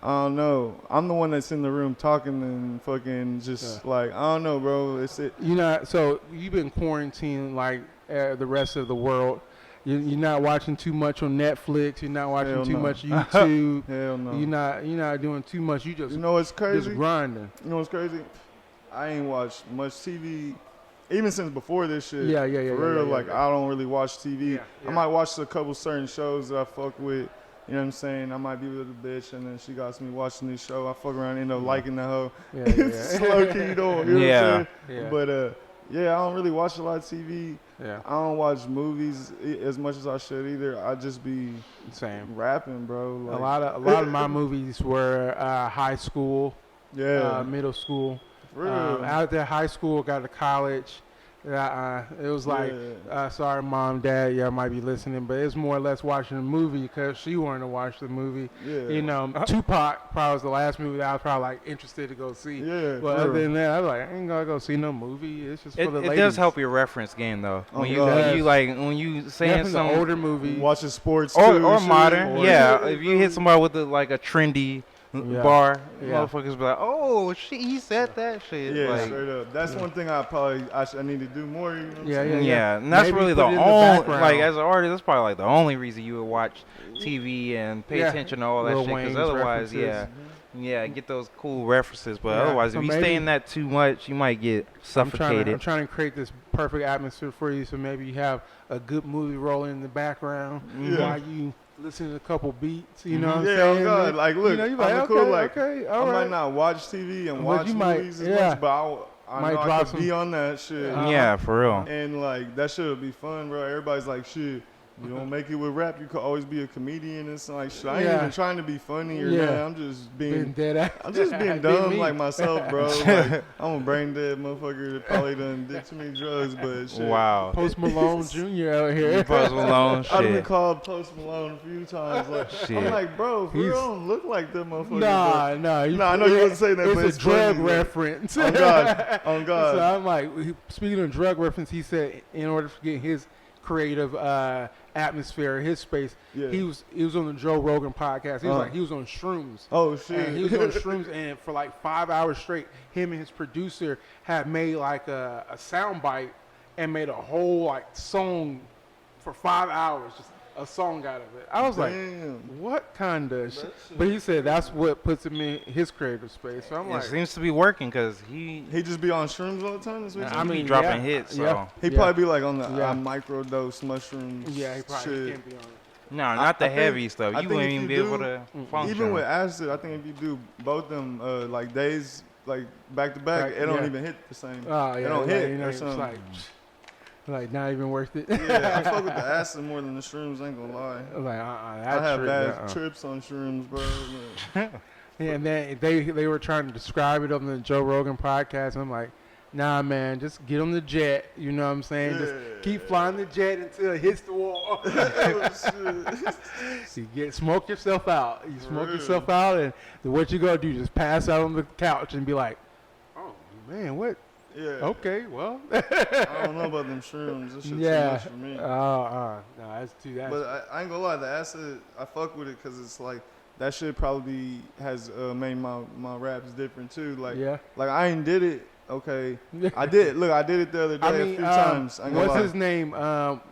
I don't know. I'm the one that's in the room talking and fucking just like, I don't know, bro. It's it. You know, so you've been quarantined like the rest of the world. You're not watching too much on Netflix. You're not watching too much YouTube. Hell no. You're not doing too much. You know what's crazy? Just grinding. You know what's crazy? I ain't watched much TV even since before this shit. Yeah. For real, like I don't really watch TV. I might watch a couple certain shows that I fuck with. You know what I'm saying? I might be with a bitch, and then she got me watching this show. I fuck around, end up liking the hoe. It's slow key though. You know what I'm saying? But I don't really watch a lot of TV. I don't watch movies as much as I should either. I just be rapping, bro. Like, a lot of my movies were high school, middle school. Out there, high school, got to college. It was like, sorry, mom, dad, y'all might be listening, but it's more or less watching a movie because she wanted to watch the movie. You know, Tupac probably was the last movie that I was probably like interested to go see. But other than that, I was like, I ain't gonna go see no movie. It's just for the ladies. It does help your reference game though. When you saying some older movie, watching sports or modern, if you hit somebody with like a trendy bar, motherfuckers be like, oh, he said that shit. Yeah, like, straight up. That's one thing I need to do more. You know and that's maybe really the only, like as an artist, that's probably like the only reason you would watch TV and pay attention to all that shit. Because otherwise, get those cool references. But otherwise, if you stay in that too much, you might get suffocated. I'm trying to create this perfect atmosphere for you, so maybe you have a good movie rolling in the background while you listen to a couple beats, you know what I'm saying? Oh God, like look, you know, I might not watch TV and watch movies as much, but I know I could be on that shit. Yeah, for real. And like that shit would be fun, bro. Everybody's like, shit, you don't make it with rap, you could always be a comedian and stuff like shit. I ain't even trying to be funny or nothing. I'm just being dead. I'm just being dumb like myself, bro. Like, I'm a brain dead motherfucker that probably done did too many drugs, but shit. Wow. Post Malone Jr. out here. Post Malone shit. I've been called Post Malone a few times. Like, shit. I'm like, bro, you don't look like that motherfucker. Nah. I know you wasn't saying that, but it's a drug reference. On God. So I'm like, speaking of drug reference, he said in order to get his creative atmosphere, his space, he was on the Joe Rogan podcast. He was like, he was on shrooms. Oh shit. And he was on shrooms, and for like 5 hours straight, him and his producer had made like a sound bite and made a whole like song for 5 hours, just a song out of it. I was like, what kind of shit? But he said that's what puts him in his creative space. So I'm like, it seems to be working because he just be on shrooms all the time. That's what I mean, dropping hits. So. He probably be like on the microdose mushrooms. Yeah, he probably can't be on it. No, not the heavy stuff. You wouldn't even be able to function. Even with acid, I think if you do both them like days, like back to back, it don't even hit the same. Oh, it don't hit or something. Like not even worth it. Yeah, I fuck with the acid more than the shrooms. I ain't gonna lie. Like I have bad trips on shrooms, bro. And then they were trying to describe it on the Joe Rogan podcast. I'm like, nah, man, just get on the jet. You know what I'm saying? Just keep flying the jet until it hits the wall. You smoke yourself out. You smoke yourself out, and what you gonna do? Just pass out on the couch and be like, oh man, what? Yeah. Okay, well. I don't know about them shrooms. This shit's too much for me. No, that's too. But I ain't gonna lie, the acid, I fuck with it because it's like that shit probably has made my raps different too. Like, like I ain't did it. Okay, I did. Look, I did it the other day a few times. What's his name?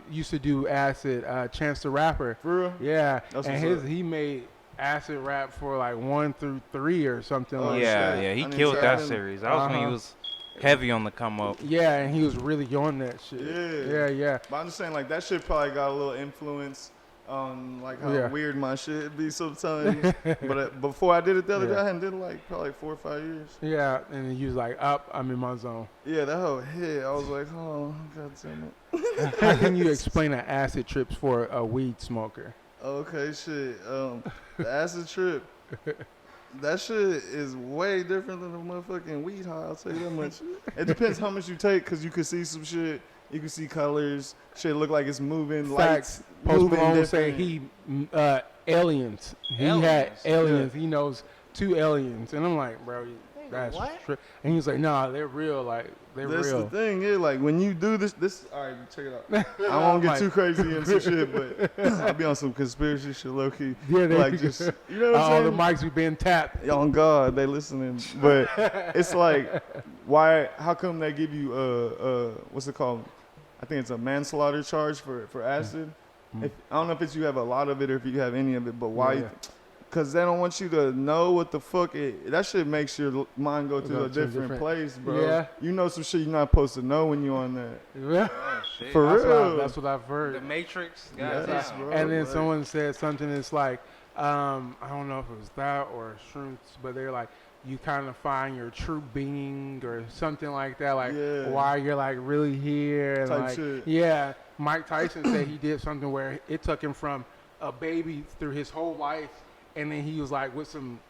Used to do acid. Chance the Rapper. For real? Yeah, and he made acid rap for like 1 through 3 or something. like that. Yeah, he killed that series. That was when he was heavy on the come up. Yeah, and he was really on that shit. Yeah. But I'm just saying, like, that shit probably got a little influence on, like, how weird my shit be sometimes. But before I did it the other day, I hadn't did it, like, probably like 4 or 5 years. Yeah, and then he was like, I'm in my zone. Yeah, that whole hit, I was like, oh, God damn it. How can you explain an acid trips for a weed smoker? Okay, shit. The acid trip. That shit is way different than a motherfucking weed high, I'll tell you that much. It depends how much you take, because you can see some shit, you can see colors, shit look like it's moving, lights Post Malone say he, aliens. He had aliens. He knows 2 aliens. And I'm like, bro, that's true. And he's like, nah, they're real. Like, they're real. That's the thing, like, when you do this, all right, check it out. I won't get too crazy into shit, but I'll be on some conspiracy shit, low-key. Yeah, like, just, you know what I'm saying? All the mics be being tapped. On God, they listening. But it's like, how come they give you, what's it called? I think it's a manslaughter charge for acid. I don't know if you have a lot of it or if you have any of it, but why? Yeah. Because they don't want you to know what the fuck that shit makes your mind go to a different place, bro. Yeah. You know some shit you're not supposed to know when you're on that. Yeah. Oh, shit. For real. That's what I've heard. The Matrix. Yes, bro, and then someone said something that's like, I don't know if it was that or shrooms, but they're like, you kind of find your true being or something like that, like why you're like really here. And type like, shit. Yeah. Mike Tyson said he did something where it took him from a baby through his whole life. And then he was like with some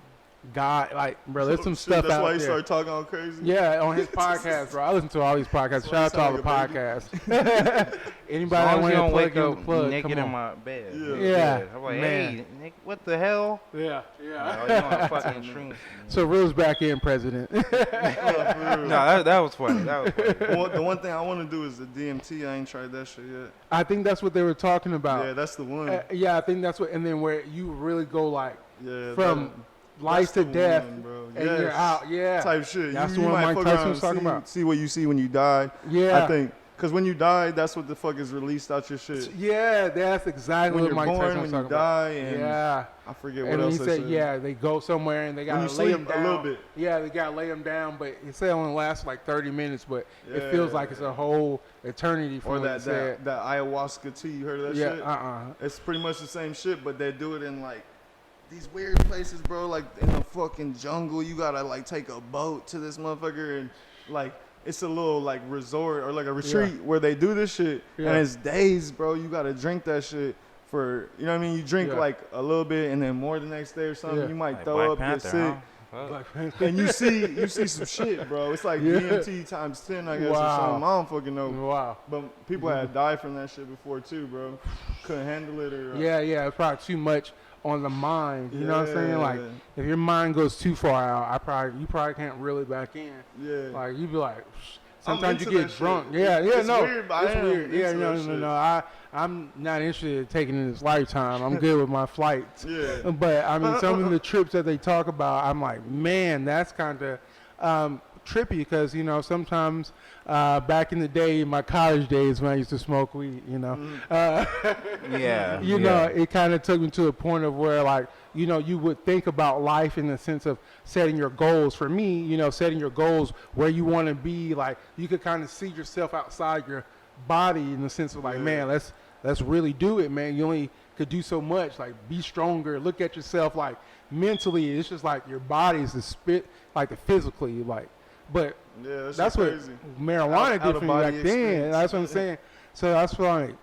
guy, like, bro, there's some stuff out there. That's why he started talking all crazy? Yeah, on his podcast, bro. I listen to all these podcasts. Shout out to all the podcasts. Anybody that want to wake up naked in my bed. Yeah. I'm like, hey, Nick, what the hell? Yeah. You on fucking shrooms. So Real's back in, President. No, that was funny. The one thing I want to do is the DMT. I ain't tried that shit yet. I think that's what they were talking about. Yeah, that's the one. Yeah, I think that's what, and then where you really go like from life to death, and you're out. Yeah. Type shit. That's you the one might Mike Tyson was talking about. See what you see when you die. Yeah. I think. Because when you die, that's what the fuck is released out your shit. Yeah, that's exactly what Mike Tyson was talking about. When you die, and I forget what and else he said. Yeah, they go somewhere and they gotta lay them down. A little bit. Yeah, they gotta lay them down, but he said it only lasts like 30 minutes, but it feels like it's a whole eternity. Or that ayahuasca tea, you heard of that shit? Yeah, It's pretty much the same shit, but they do it in like these weird places, bro. Like in the fucking jungle, you gotta like take a boat to this motherfucker and like. it's a little like resort or like a retreat where they do this shit, and it's days, bro. You gotta drink that shit for, you know what I mean? You drink like a little bit and then more the next day or something. You might like throw Black up, Panther, get sick, and you see some shit, bro. It's like DMT times 10, I guess, or something. I don't fucking know. Wow. But people had died from that shit before too, bro. Couldn't handle it or it's probably too much on the mind. You know what I'm saying? Like if your mind goes too far out, you probably can't reel it back in. Yeah. Like you'd be like, sometimes you get drunk. Shit. It's weird, but it's weird. Yeah, no. I'm not interested in taking in this lifetime. I'm good with my flights. Yeah. But I mean, some of the trips that they talk about, I'm like, man, that's kind of trippy because, you know, sometimes back in the day, in my college days when I used to smoke weed, you know, you know, it kind of took me to a point of where, like, you know, you would think about life in the sense of setting your goals. For me, you know, setting your goals where you want to be, like, you could kind of see yourself outside your body in the sense of like, man, let's really do it, man. You only could do so much. Like, be stronger. Look at yourself, like, mentally. It's just like your body is the spit, like the physically, like. But that's what marijuana did for me back then. That's what I'm saying. So that's why, like,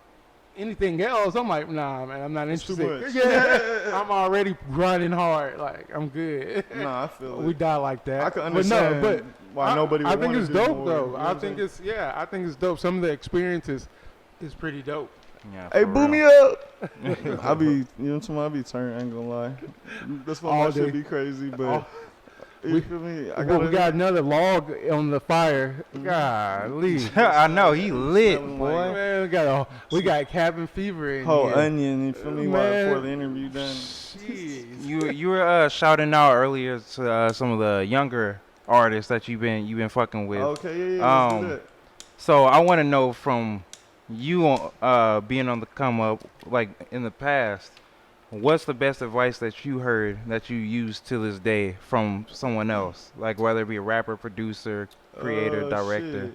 anything else, I'm like, nah, man, I'm not interested. Yeah, I'm already grinding hard. Like, I'm good. Nah, I feel it. We die like that. I can understand but why nobody would I think want it's to do dope, more, though. you know I think it's dope. Some of the experiences is pretty dope. Yeah, hey, boot me up. I be, you know, tomorrow I be turned, I ain't gonna lie. That's why my shit be crazy, but you feel me? We got another log on the fire. Golly. I know, he lit, boy. Man, we got cabin fever in whole here. onion, you feel me, right before the interview done. You were shouting out earlier to some of the younger artists that you've been fucking with. Okay, yeah, let's do that. So I want to know from you being on the come up, like in the past, what's the best advice that you heard that you use to this day from someone else? Like whether it be a rapper, producer, creator, director. Shit.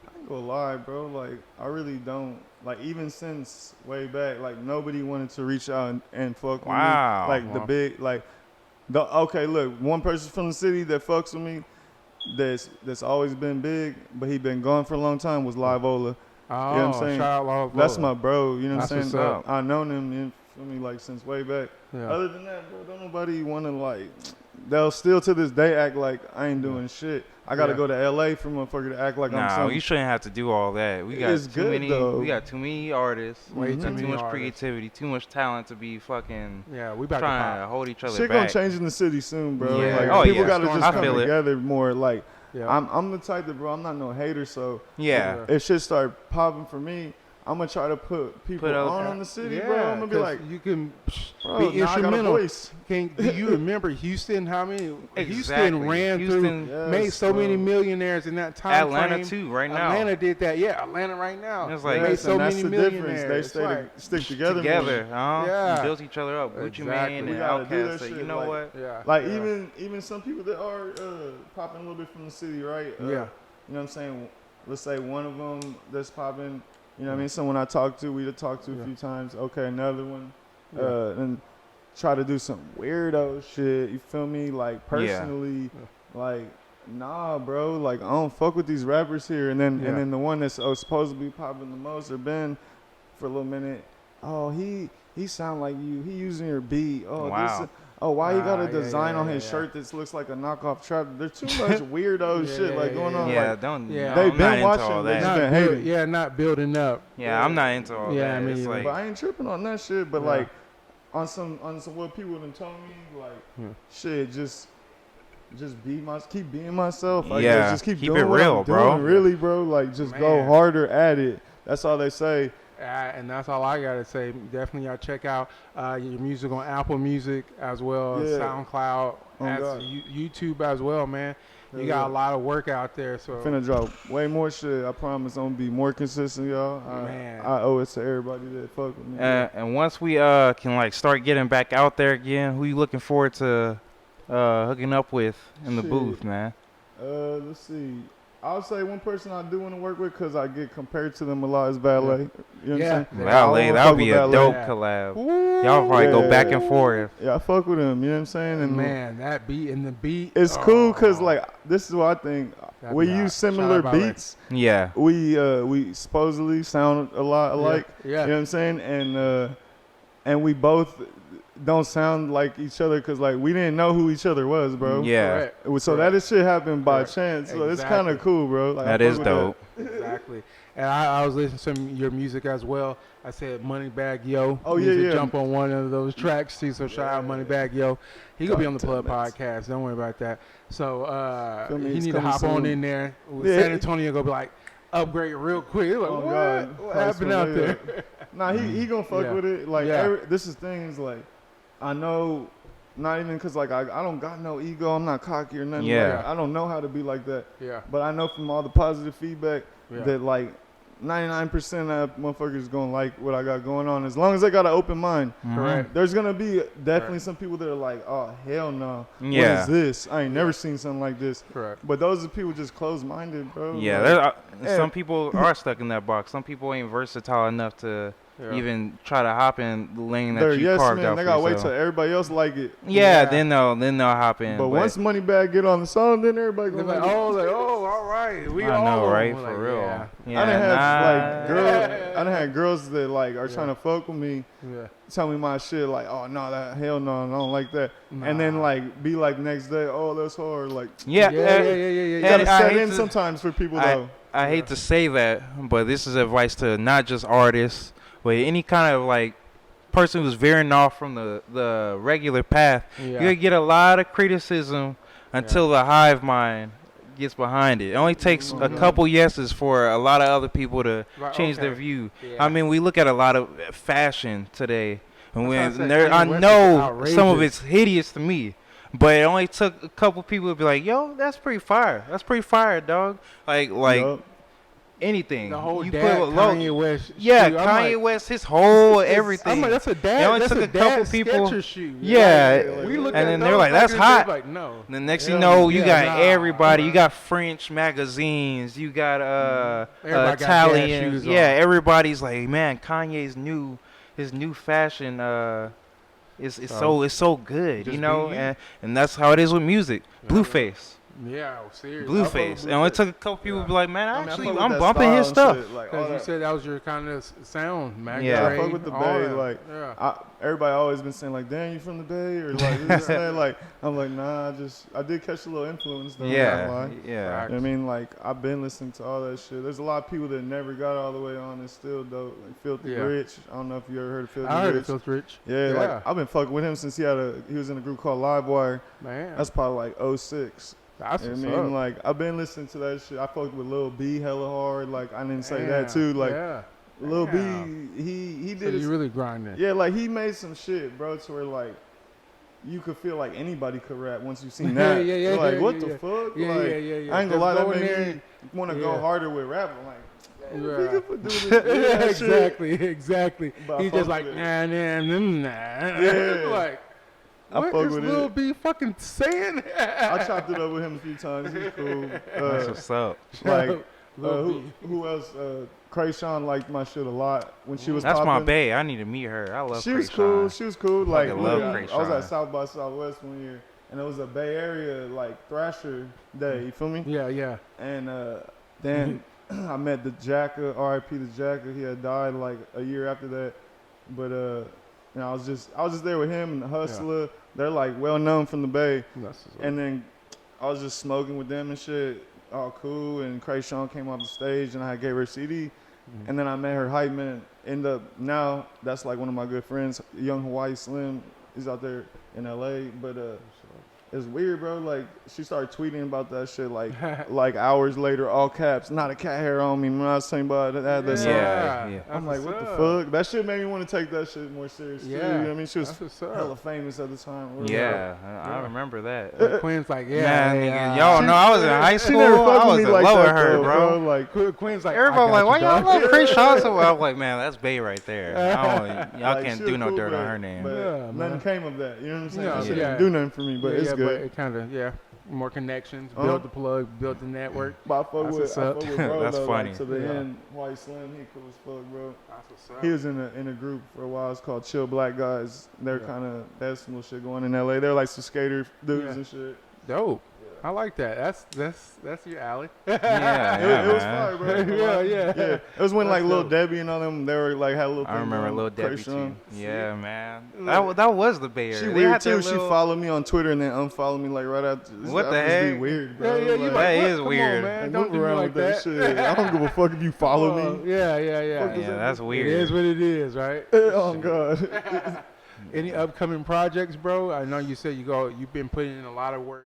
I ain't gonna lie, bro. Like, I really don't. Like, even since way back, like, nobody wanted to reach out and fuck with me. Like, the big, like, okay, look, one person from the city that fucks with me that's always been big, but he been gone for a long time was Live Ola. Oh, you know what I'm saying? shout out Live Ola. That's my bro, you know what I'm saying? Up. I known him, you feel me, like, since way back. Yeah. Other than that, bro, don't nobody want to, like, they'll still to this day act like I ain't doing shit. I got to go to L.A. for motherfucker to act like I'm something. No, you shouldn't have to do all that. We got we got too many artists. Way too much creativity, too much talent to be fucking we about trying to hold each other shit back. Shit gonna change in the city soon, bro. Yeah. Like, people got to just come together more. Like, yeah. I'm the type that, bro, I'm not no hater, so if shit start popping for me, I'm gonna try to put people on the city, bro. I'm gonna be like, you can bro, be instrumental. Do you remember Houston? How many? Houston ran through, made so many millionaires in that time. Atlanta too, right now. Atlanta did that. Yeah, Atlanta right now. It's like made so many millionaires. They stick together. Built each other up. Gucci Mane and Outkast. You know what? Yeah. Like even some people that are popping a little bit from the city, right? Yeah. You know what I'm saying? Let's say one of them that's popping. You know what I mean? Someone I talked to, we'd talked to a few times. Okay, another one. And try to do some weirdo shit. You feel me? Like, personally, like, nah, bro. Like, I don't fuck with these rappers here. And then the one that's supposed to be popping the most or been for a little minute. Oh, he sound like you. He using your beat. Oh, wow. Why he got a design on his shirt that looks like a knockoff trap? There's too much weirdo shit going on. Yeah, like, they've been watching. They just been hating. Yeah, not building up. Yeah, I'm not into all that. I mean, like, but I ain't tripping on that shit. But like, on some what people have told me, like, shit, just keep being myself. Like, just keep doing it real, bro. Really, bro. Like, just go harder at it. That's all they say. And that's all I gotta say. Definitely, y'all check out your music on Apple Music as well as SoundCloud, YouTube as well, man. You got a lot of work out there. So finna drop way more shit. I promise I'm gonna be more consistent, y'all. I owe it to everybody that fuck with me. And once we can like start getting back out there again, who you looking forward to hooking up with in the booth, man? Let's see. I'll say one person I do want to work with because I get compared to them a lot is Valet. You know what I'm saying? Valet, that would be a dope collab. Y'all probably go back and forth. Yeah, I fuck with him. You know what I'm saying? And man, that beat and the beat. It's cool because like this is what I think. We use similar beats. Yeah. We supposedly sound a lot alike. Yeah. You know what I'm saying? And we both don't sound like each other because like we didn't know who each other was, bro. Yeah. So that shit happened by chance. So it's kind of cool, bro. Like, that is dope. Exactly. And I was listening to your music as well. I said Moneybag Yo. Oh, Needs yeah. to jump on one of those tracks too. So shout out Moneybag Yo. He gonna be on the Plug podcast. Don't worry about that. So he need to hop on in there. San Antonio gonna be like upgrade real quick. Like, oh God, what happened out there? Nah, he gonna fuck with it. Like this is things like I know. Not even because, like, I don't got no ego. I'm not cocky or nothing. Yeah. Like, I don't know how to be like that. Yeah. But I know from all the positive feedback that, like, 99% of motherfuckers going to like what I got going on as long as I got an open mind. Correct. There's going to be definitely some people that are like, oh, hell no. Yeah. What is this? I ain't never seen something like this. Correct. But those are people just closed-minded, bro. Yeah. Like, some people are stuck in that box. Some people ain't versatile enough to even try to hop in the lane that you carved out for They got to wait yourself. till everybody else like it. Yeah, then they'll hop in. But once Moneybag get on the song, then everybody going to like, all right. We all know, right? like, For real. I done had I done had girls that like are trying to fuck with me, tell me my shit like, oh no, that hell no, I don't like that, and then like be like next day, oh that's hard, like yeah. You gotta set in sometimes for people though. I hate to say that, but this is advice to not just artists, but any kind of like person who's veering off from the regular path. You're gonna get a lot of criticism until the hive mind gets behind it. It only takes a couple yeses for a lot of other people to change their view. I mean, we look at a lot of fashion today, and I know some of it's hideous to me, but it only took a couple people to be like, "Yo, that's pretty fire. That's pretty fire, dog." Like anything. The whole you dad, put Kanye West. Yeah, Kanye West, his whole everything. I'm like, that's a dad. It only that's took a couple people. Shoe. Yeah, we look and at then they're like, "That's hot." Like, no. The next thing you know, you got everybody. You got French magazines. You got Italians. Everybody's like, man, Kanye's his new fashion is so good, you know, and that's how it is with music. Blueface. Yeah, seriously. Blueface. And it took a couple people to be like, man, I'm bumping his stuff. Because you said that was your kind of sound, man. Yeah, I fuck with the Bay. Like, everybody always been saying, like, damn, you from the Bay? Or like, this and that. Like, I'm like, nah, I did catch a little influence, though. Yeah. I mean, like, I've been listening to all that shit. There's a lot of people that never got all the way on and still dope. Like, Filthy Rich. I don't know if you ever heard of Filthy Rich. I heard of Filthy Rich. Yeah, like, I've been fucking with him since he was in a group called Livewire. Man. That's probably like 06. That's what's up. Like, I've been listening to that shit. I fucked with Lil B hella hard. Like, I didn't say that too. Like, Lil B, he did. So you really grinding. Yeah, like he made some shit, bro, to where like you could feel like anybody could rap once you seen that. Like, what the fuck? I ain't gonna lie, that made me want to go harder with rap. I'm like, exactly. He's just like, nah. Like. What is Lil B fucking saying? I chopped it up with him a few times. He's cool. That's what's up. Like, who else? Krayshawn liked my shit a lot when she was That's popping. my bae. I need to meet her. I love She was Krayshawn. She was cool. Like, I love Krayshawn. I was at South by Southwest one year, and it was a Bay Area, like, Thrasher day. You feel me? Yeah. And then I met the Jacker, R.I.P. the Jacker. He had died, like, a year after that. But, you know, I was just there with him and the Hustler. Yeah. They're like well known from the Bay. And then I was just smoking with them and shit, all cool. And Krayshawn came off the stage and I gave her a CD. And then I met her hype man. Now that's like one of my good friends, Young Hawaii Slim. He's out there in LA. But it's weird, bro. Like, she started tweeting about that shit like hours later, all caps. Not a cat hair on me. When I was saying about that song. Yeah. I'm like, what the fuck? That shit made me want to take that shit more serious too. You know what I mean? She was hella famous at the time. I remember that. Quinn's like, y'all know I was in high school. I was in love with her, bro. Like, Quinn's like, everybody like, why y'all love Krayshawn so well? I'm like, man, that's Bay right there. Y'all can't do no dirt on her name. But nothing came of that. You know what I'm saying? She didn't do nothing for me, but it's good. But it kind of, more connections, build the plug, build the network. But I fuck with bro. That's though, funny. Like, to the end, White Slim, he cool as fuck, bro. That's what's up. He was in a group for a while. It's called Chill Black Guys. They're kind of that's some little shit going in LA. They're like some skater dudes and shit. Dope. I like that. That's your alley. It was fire, bro. yeah. It was when like Lil Debbie and all them, they were like had a little. I remember Lil Debbie Crazy too. Yeah, man. That was the Bay Area. She They weird had too. that She little- followed me on Twitter and then unfollowed me like right after. What the heck? Weird, bro. Yeah, you Like, like, That what? is Come weird. on, man. like, Don't move do me around like with that that. shit. I don't give a fuck if you follow me. Yeah. Yeah, that's weird. It is what it is, right? Oh God. Any upcoming projects, bro? I know you said you've been putting in a lot of work.